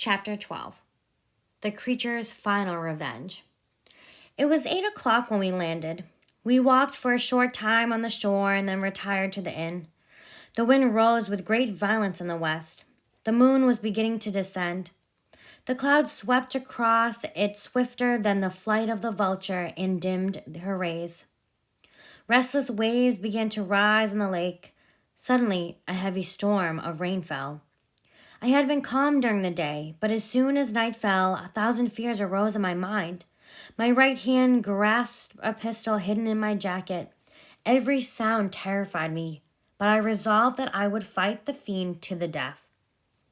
Chapter 12. The Creature's Final Revenge. It was 8 o'clock when we landed. We walked for a short time on the shore and then retired to the inn. The wind rose with great violence in the west. The moon was beginning to descend. The clouds swept across it swifter than the flight of the vulture and dimmed her rays. Restless waves began to rise in the lake. Suddenly, a heavy storm of rain fell. I had been calm during the day, but as soon as night fell, 1,000 fears arose in my mind. My right hand grasped a pistol hidden in my jacket. Every sound terrified me, but I resolved that I would fight the fiend to the death.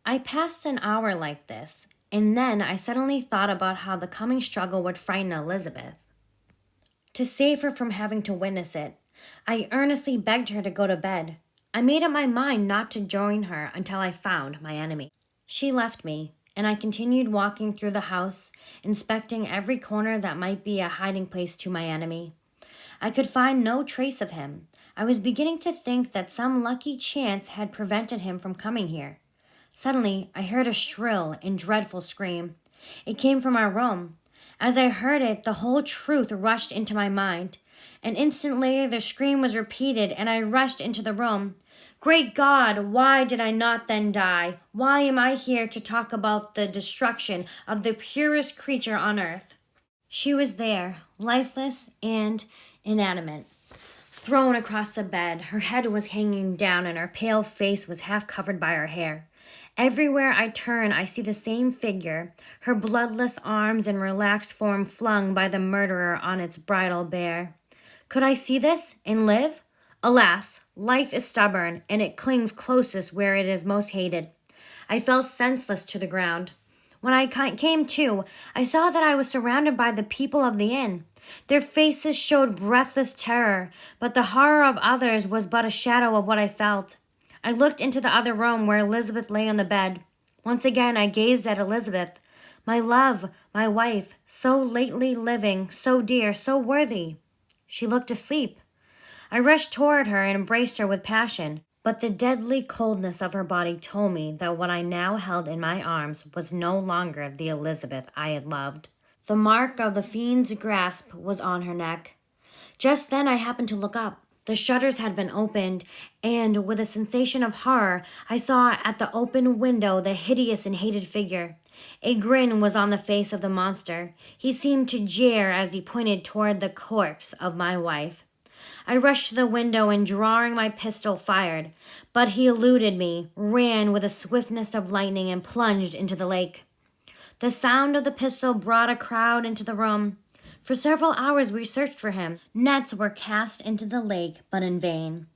I passed an hour like this, and then I suddenly thought about how the coming struggle would frighten Elizabeth. To save her from having to witness it, I earnestly begged her to go to bed. I made up my mind not to join her until I found my enemy. She left me, and I continued walking through the house, inspecting every corner that might be a hiding place to my enemy. I could find no trace of him. I was beginning to think that some lucky chance had prevented him from coming here. Suddenly, I heard a shrill and dreadful scream. It came from our room. As I heard it, the whole truth rushed into my mind. An instant later, the scream was repeated, and I rushed into the room. Great God, why did I not then die? Why am I here to talk about the destruction of the purest creature on earth? She was there, lifeless and inanimate, thrown across the bed. Her head was hanging down, and her pale face was half covered by her hair. Everywhere I turn, I see the same figure, her bloodless arms and relaxed form flung by the murderer on its bridal bier. Could I see this and live? Alas, life is stubborn, and it clings closest where it is most hated. I fell senseless to the ground. When I came to, I saw that I was surrounded by the people of the inn. Their faces showed breathless terror, but the horror of others was but a shadow of what I felt. I looked into the other room where Elizabeth lay on the bed. Once again I gazed at Elizabeth, my love, my wife, so lately living, so dear, so worthy. She looked asleep. I rushed toward her and embraced her with passion, but the deadly coldness of her body told me that what I now held in my arms was no longer the Elizabeth I had loved. The mark of the fiend's grasp was on her neck. Just then I happened to look up. The shutters had been opened, and with a sensation of horror, I saw at the open window the hideous and hated figure. A grin was on the face of the monster. He seemed to jeer as he pointed toward the corpse of my wife. I rushed to the window and, drawing my pistol, fired, but he eluded me, ran with the swiftness of lightning, and plunged into the lake. The sound of the pistol brought a crowd into the room. For several hours we searched for him. Nets were cast into the lake, but in vain.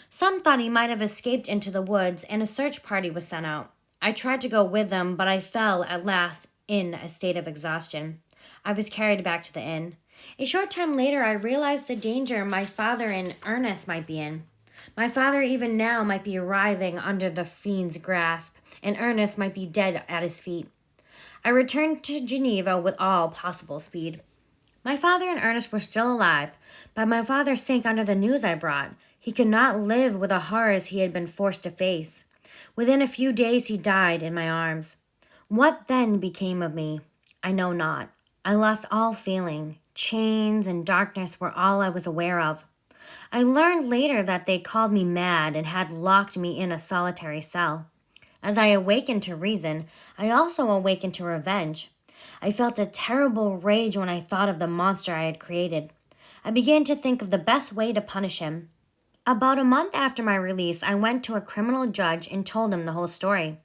Some thought he might have escaped into the woods, and a search party was sent out. I tried to go with them, but I fell at last in a state of exhaustion. I was carried back to the inn. A short time later, I realized the danger my father and Ernest might be in. My father even now might be writhing under the fiend's grasp, and Ernest might be dead at his feet. I returned to Geneva with all possible speed. My father and Ernest were still alive, but my father sank under the news I brought. He could not live with the horrors he had been forced to face. Within a few days he died in my arms. What then became of me? I know not. I lost all feeling. Chains and darkness were all I was aware of. I learned later that they called me mad and had locked me in a solitary cell. As I awakened to reason, I also awakened to revenge. I felt a terrible rage when I thought of the monster I had created. I began to think of the best way to punish him. About a month after my release, I went to a criminal judge and told him the whole story.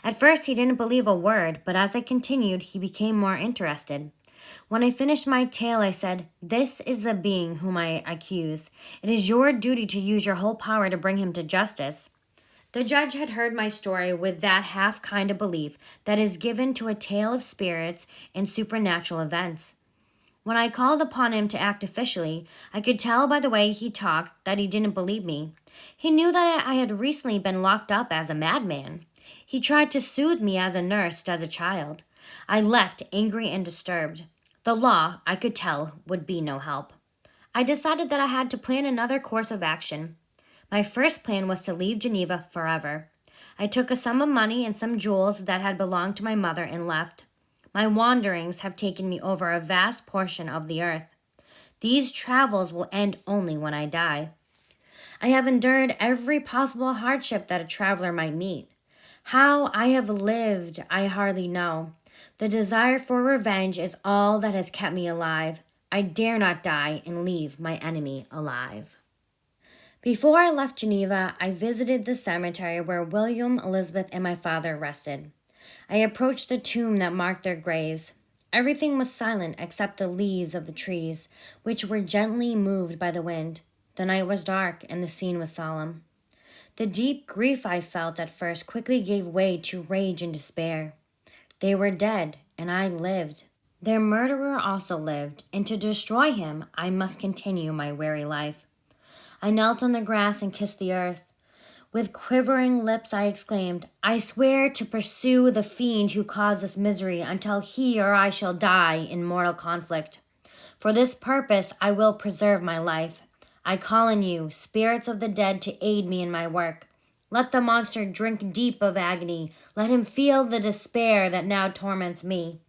At first, he didn't believe a word, but as I continued, he became more interested. When I finished my tale, I said, "This is the being whom I accuse. It is your duty to use your whole power to bring him to justice." The judge had heard my story with that half kind of belief that is given to a tale of spirits and supernatural events. When I called upon him to act officially, I could tell by the way he talked that he didn't believe me. He knew that I had recently been locked up as a madman. He tried to soothe me as a nurse does a child. I left angry and disturbed. The law, I could tell, would be no help. I decided that I had to plan another course of action. My first plan was to leave Geneva forever. I took a sum of money and some jewels that had belonged to my mother and left. My wanderings have taken me over a vast portion of the earth. These travels will end only when I die. I have endured every possible hardship that a traveler might meet. How I have lived, I hardly know. The desire for revenge is all that has kept me alive. I dare not die and leave my enemy alive. Before I left Geneva, I visited the cemetery where William, Elizabeth, and my father rested. I approached the tomb that marked their graves. Everything was silent except the leaves of the trees, which were gently moved by the wind. The night was dark, and the scene was solemn. The deep grief I felt at first quickly gave way to rage and despair. They were dead, and I lived. Their murderer also lived, and to destroy him I must continue my weary life. I knelt on the grass and kissed the earth. With quivering lips I exclaimed, I swear to pursue the fiend who caused this misery until he or I shall die in mortal conflict. For this purpose I will preserve my life. I call on you, spirits of the dead, to aid me in my work. Let the monster drink deep of agony. Let him feel the despair that now torments me.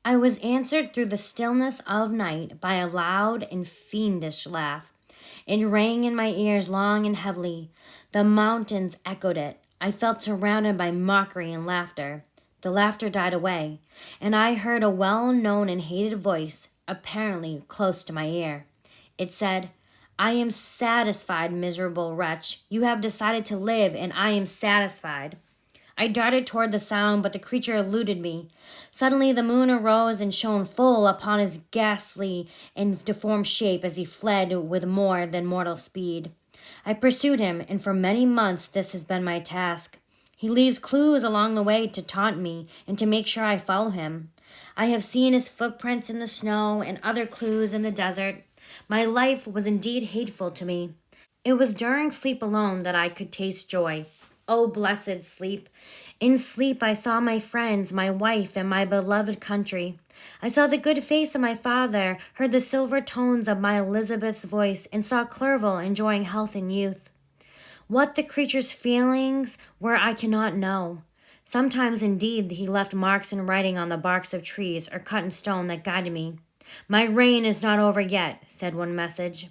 I was answered through the stillness of night by a loud and fiendish laugh. It rang in my ears long and heavily. The mountains echoed it. I felt surrounded by mockery and laughter. The laughter died away, and I heard a well-known and hated voice, apparently close to my ear. It said, I am satisfied, miserable wretch. You have decided to live, and I am satisfied. I darted toward the sound, but the creature eluded me. Suddenly the moon arose and shone full upon his ghastly and deformed shape as he fled with more than mortal speed. I pursued him, and for many months this has been my task. He leaves clues along the way to taunt me and to make sure I follow him. I have seen his footprints in the snow and other clues in the desert. My life was indeed hateful to me. It was during sleep alone that I could taste joy. Oh, blessed sleep! In sleep I saw my friends, my wife, and my beloved country. I saw the good face of my father, heard the silver tones of my Elizabeth's voice, and saw Clerval enjoying health and youth. What the creature's feelings were I cannot know. Sometimes, indeed, he left marks in writing on the barks of trees or cut in stone that guided me. My reign is not over yet, said one message.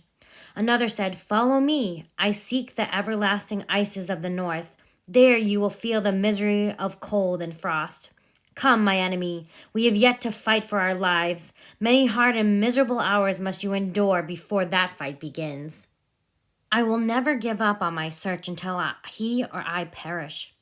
Another said, Follow me. I seek the everlasting ices of the north. There you will feel the misery of cold and frost. Come, my enemy, we have yet to fight for our lives. Many hard and miserable hours must you endure before that fight begins. I will never give up on my search until he or I perish.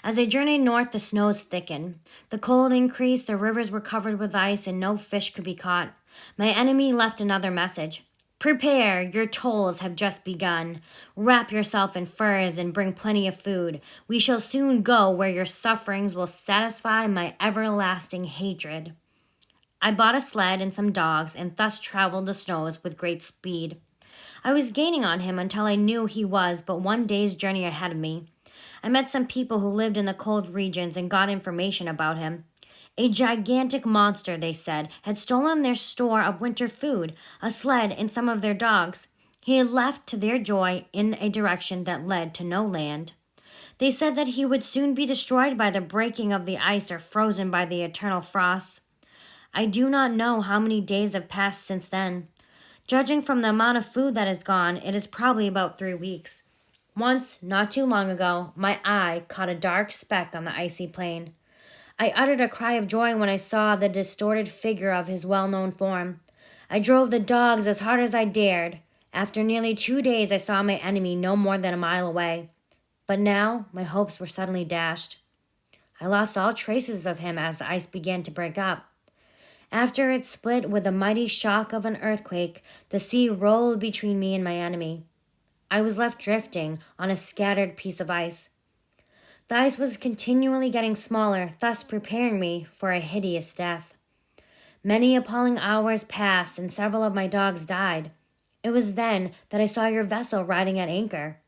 As I journeyed north, the snows thickened. The cold increased, the rivers were covered with ice, and no fish could be caught. My enemy left another message. Prepare, your toils have just begun. Wrap yourself in furs and bring plenty of food. We shall soon go where your sufferings will satisfy my everlasting hatred. I bought a sled and some dogs and thus traveled the snows with great speed. I was gaining on him until I knew he was but one day's journey ahead of me. I met some people who lived in the cold regions and got information about him. A gigantic monster, they said, had stolen their store of winter food, a sled, and some of their dogs. He had left, to their joy, in a direction that led to no land. They said that he would soon be destroyed by the breaking of the ice or frozen by the eternal frosts. I do not know how many days have passed since then. Judging from the amount of food that is gone, it is probably about 3 weeks. Once, not too long ago, my eye caught a dark speck on the icy plain. I uttered a cry of joy when I saw the distorted figure of his well-known form. I drove the dogs as hard as I dared. After nearly 2 days, I saw my enemy no more than a mile away. But now, my hopes were suddenly dashed. I lost all traces of him as the ice began to break up. After it split with the mighty shock of an earthquake, the sea rolled between me and my enemy. I was left drifting on a scattered piece of ice. The ice was continually getting smaller, thus preparing me for a hideous death. Many appalling hours passed, and several of my dogs died. It was then that I saw your vessel riding at anchor.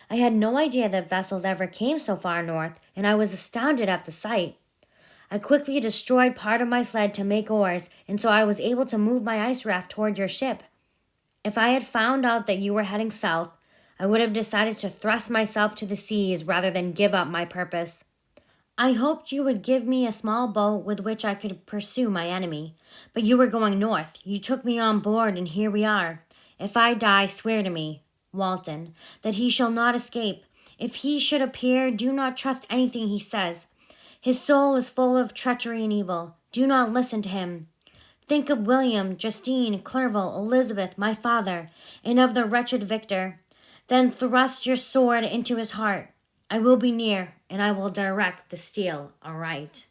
I had no idea that vessels ever came so far north, and I was astounded at the sight. I quickly destroyed part of my sled to make oars, and so I was able to move my ice raft toward your ship. If I had found out that you were heading south, I would have decided to thrust myself to the seas rather than give up my purpose. I hoped you would give me a small boat with which I could pursue my enemy. But you were going north. You took me on board, and here we are. If I die, swear to me, Walton, that he shall not escape. If he should appear, do not trust anything he says. His soul is full of treachery and evil. Do not listen to him. Think of William, Justine, Clerval, Elizabeth, my father, and of the wretched Victor. Then thrust your sword into his heart. I will be near, and I will direct the steel aright.